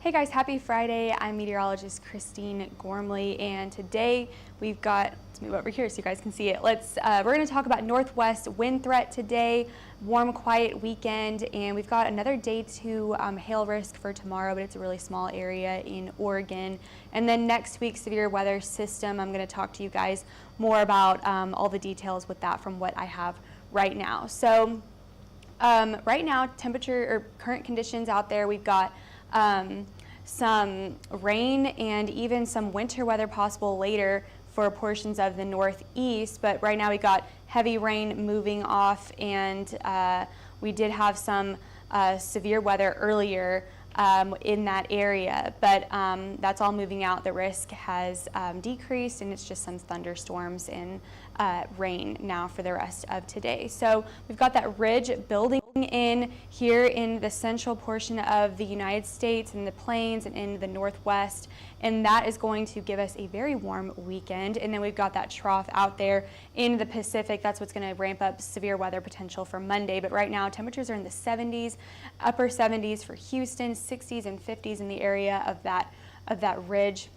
Hey guys, happy Friday. I'm meteorologist Christine Gormley, and today we've got, let's move over here so you guys can see it. We're going to talk about northwest wind threat today, warm, quiet weekend, and we've got another day 2 hail risk for tomorrow, but it's a really small area in Oregon. And then next week, severe weather system. I'm going to talk to you guys more about all the details with that from what I have right now. So right now, temperature or current conditions out there, we've got some rain and even some winter weather possible later for portions of the northeast, but right now we got heavy rain moving off, and we did have some severe weather earlier in that area, but that's all moving out. The risk has decreased, and it's just some thunderstorms and rain now for the rest of today. So we've got that ridge building in here in the central portion of the United States, in the plains and in the northwest, and that is going to give us a very warm weekend. And then we've got that trough out there in the Pacific. That's what's going to ramp up severe weather potential for Monday. But right now temperatures are in the 70s, upper 70s for Houston, 60s and 50s in the area of that ridge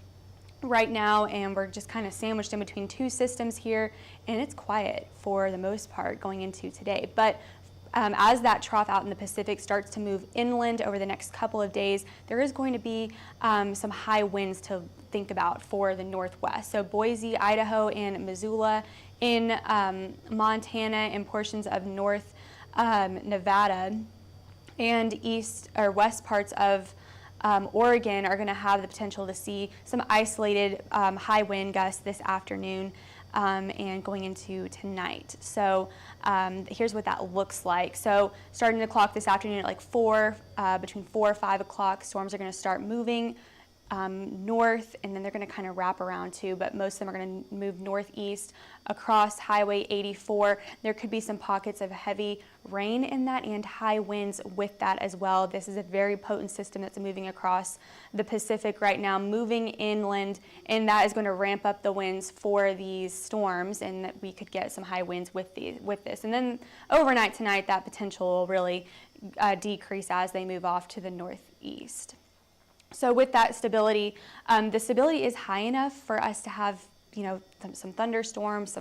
right now, and we're just kind of sandwiched in between two systems here, and it's quiet for the most part going into today. But as that trough out in the Pacific starts to move inland over the next couple of days, there is going to be some high winds to think about for the northwest. So Boise, Idaho, and Missoula, in Montana and portions of north Nevada and east or west parts of Oregon are going to have the potential to see some isolated high wind gusts this afternoon and going into tonight. So here's what that looks like. So starting the clock this afternoon at like between 4 or 5 o'clock, storms are going to start moving north, and then they're going to kind of wrap around too, but most of them are going to move northeast across Highway 84. There could be some pockets of heavy rain in that and high winds with that as well. This is a very potent system that's moving across the Pacific right now, moving inland, and that is going to ramp up the winds for these storms, and that we could get some high winds with this. And then overnight tonight, that potential will really decrease as they move off to the northeast. So with that stability, the stability is high enough for us to have, some thunderstorms,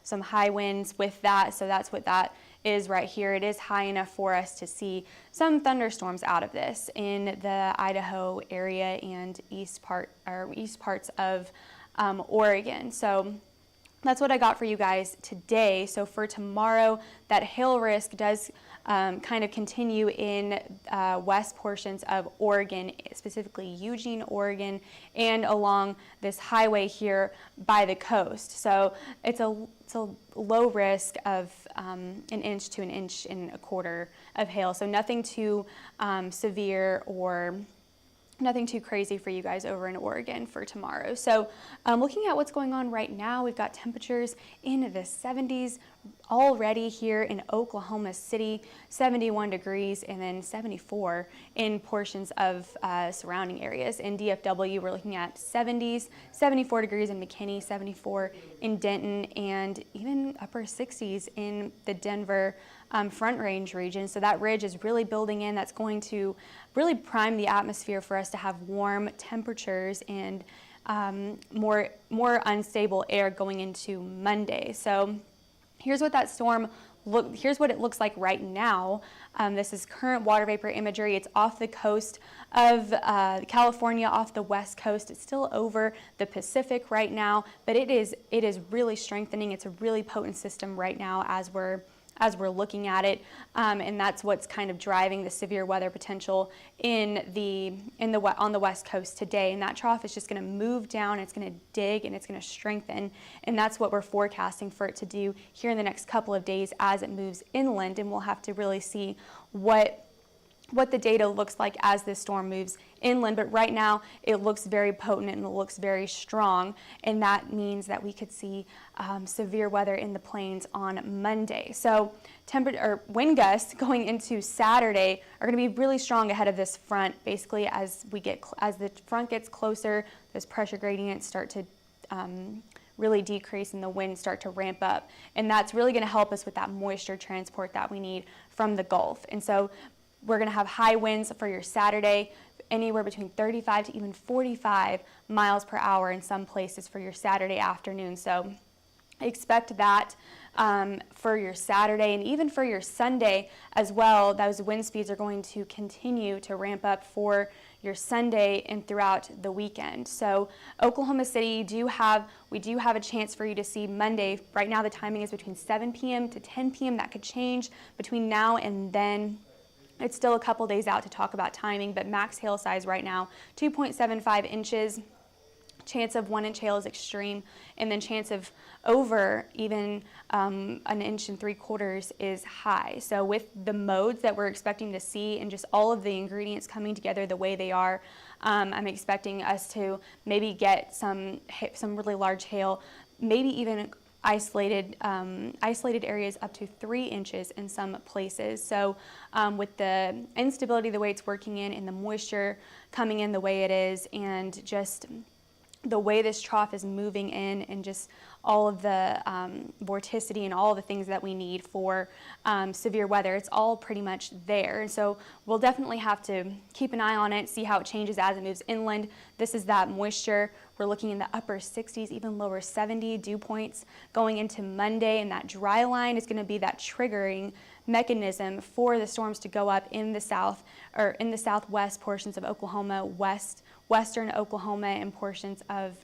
some high winds with that. So that's what that is right here. It is high enough for us to see some thunderstorms out of this in the Idaho area and east parts of Oregon. So that's what I got for you guys today. So for tomorrow, that hail risk does kind of continue in west portions of Oregon, specifically Eugene, Oregon, and along this highway here by the coast. So it's a low risk of 1 inch to 1.25 inches of hail. So nothing too severe or nothing too crazy for you guys over in Oregon for tomorrow. So looking at what's going on right now, we've got temperatures in the 70s already here in Oklahoma City, 71 degrees, and then 74 in portions of surrounding areas. In DFW, we're looking at 70s, 74 degrees in McKinney, 74 in Denton, and even upper 60s in the Denver Front Range region. So that ridge is really building in. That's going to really prime the atmosphere for us to have warm temperatures and more unstable air going into Monday. So here's what that storm here's what it looks like right now. This is current water vapor imagery. It's off the coast of California, off the west coast. It's still over the Pacific right now, but it is really strengthening. It's a really potent system right now as we're looking at it, and that's what's kind of driving the severe weather potential on the west coast today. And that trough is just going to move down, it's going to dig, and it's going to strengthen, and that's what we're forecasting for it to do here in the next couple of days as it moves inland. And we'll have to really see what the data looks like as this storm moves inland, but right now it looks very potent and it looks very strong, and that means that we could see severe weather in the plains on Monday. So wind gusts going into Saturday are going to be really strong ahead of this front. Basically, as the front gets closer, those pressure gradients start to really decrease and the winds start to ramp up, and that's really going to help us with that moisture transport that we need from the Gulf. And so We're going to have high winds for your Saturday, anywhere between 35 to even 45 miles per hour in some places for your Saturday afternoon. So expect that for your Saturday, and even for your Sunday as well. Those wind speeds are going to continue to ramp up for your Sunday and throughout the weekend. So Oklahoma City, we do have a chance for you to see Monday. Right now the timing is between 7 p.m. to 10 p.m. That could change between now and then. It's still a couple days out to talk about timing, but max hail size right now, 2.75 inches. Chance of 1 inch hail is extreme, and then chance of over even 1 inch and 3/4 is high. So with the modes that we're expecting to see and just all of the ingredients coming together the way they are, I'm expecting us to maybe get some really large hail, maybe even isolated areas up to 3 inches in some places. So with the instability the way it's working in, and the moisture coming in the way it is, and just the way this trough is moving in, and just all of the vorticity and all the things that we need for severe weather, it's all pretty much there. And so we'll definitely have to keep an eye on it, see how it changes as it moves inland. This is that moisture. We're looking in the upper 60s, even lower 70 dew points going into Monday, and that dry line is going to be that triggering mechanism for the storms to go up in the south, or in the southwest portions of Oklahoma, western Oklahoma, and portions of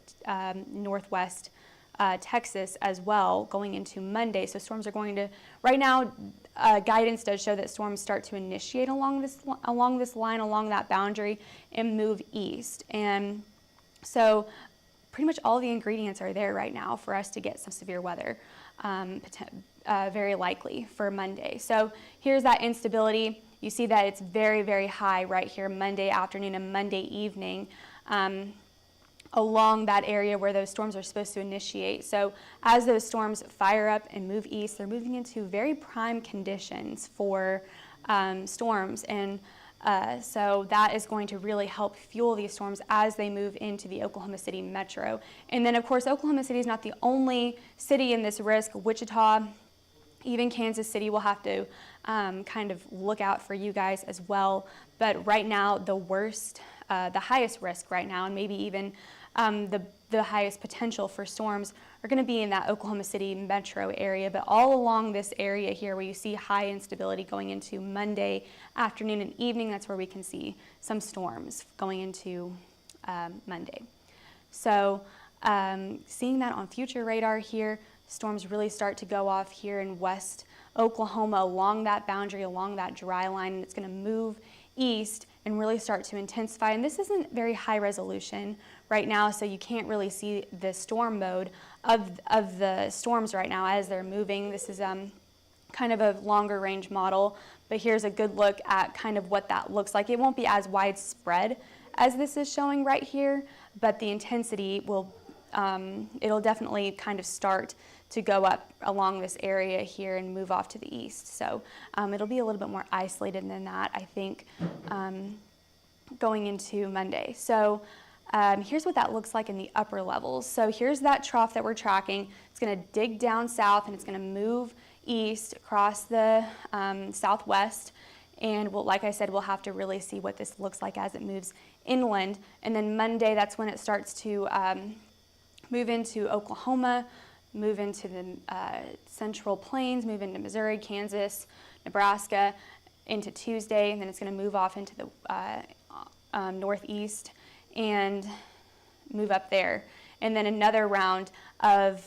northwest Texas as well going into Monday. So storms are going to, right now, guidance does show that storms start to initiate along this line, along that boundary, and move east. And so pretty much all the ingredients are there right now for us to get some severe weather, very likely for Monday. So here's that instability. You see that it's very, very high right here Monday afternoon and Monday evening along that area where those storms are supposed to initiate. So as those storms fire up and move east, they're moving into very prime conditions for storms. And so that is going to really help fuel these storms as they move into the Oklahoma City metro. And then, of course, Oklahoma City is not the only city in this risk. Wichita, even Kansas City will have to kind of look out for you guys as well. But right now, the highest risk right now, and maybe even the highest potential for storms, are going to be in that Oklahoma City metro area. But all along this area here where you see high instability going into Monday afternoon and evening, that's where we can see some storms going into Monday. So seeing that on future radar here, storms really start to go off here in west Oklahoma along that boundary, along that dry line, and it's going to move east and really start to intensify. And this isn't very high resolution right now, so you can't really see the storm mode of the storms right now as they're moving. This is kind of a longer range model, but here's a good look at kind of what that looks like. It won't be as widespread as this is showing right here, but the intensity will, it'll definitely kind of start to go up along this area here and move off to the east. So it'll be a little bit more isolated than that, I think, going into Monday. So here's what that looks like in the upper levels. So here's that trough that we're tracking. It's going to dig down south, and it's going to move east across the southwest. And like I said, we'll have to really see what this looks like as it moves inland. And then Monday, that's when it starts to move into Oklahoma, move into the Central Plains, move into Missouri, Kansas, Nebraska, into Tuesday, and then it's going to move off into the northeast and move up there. And then another round of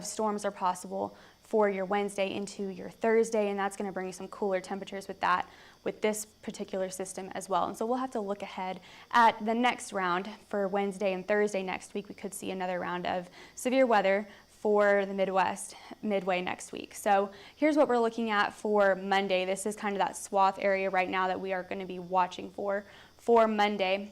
storms are possible for your Wednesday into your Thursday, and that's going to bring you some cooler temperatures with this particular system as well. And so we'll have to look ahead at the next round for Wednesday and Thursday next week. We could see another round of severe weather for the Midwest midway next week. So here's what we're looking at for Monday. This is kind of that swath area right now that we are going to be watching for Monday.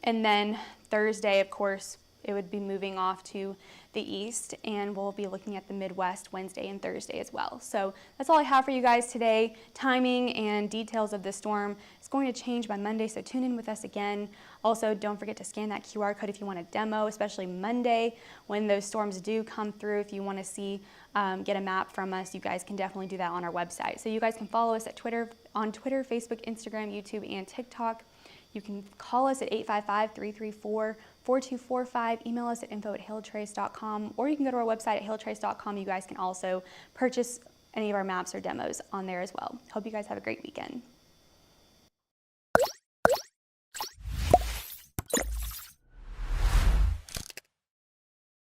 And then Thursday, of course, it would be moving off to the east, and we'll be looking at the Midwest Wednesday and Thursday as well. So that's all I have for you guys today. Timing and details of the storm is going to change by Monday, so tune in with us again. Also, don't forget to scan that QR code if you want a demo, especially Monday when those storms do come through. If you want to see get a map from us, you guys can definitely do that on our website. So you guys can follow us on Twitter, Facebook, Instagram, YouTube, and TikTok. You can call us at 855-334-4245, email us at info@hailtrace.com, or you can go to our website at hailtrace.com. You guys can also purchase any of our maps or demos on there as well. Hope you guys have a great weekend.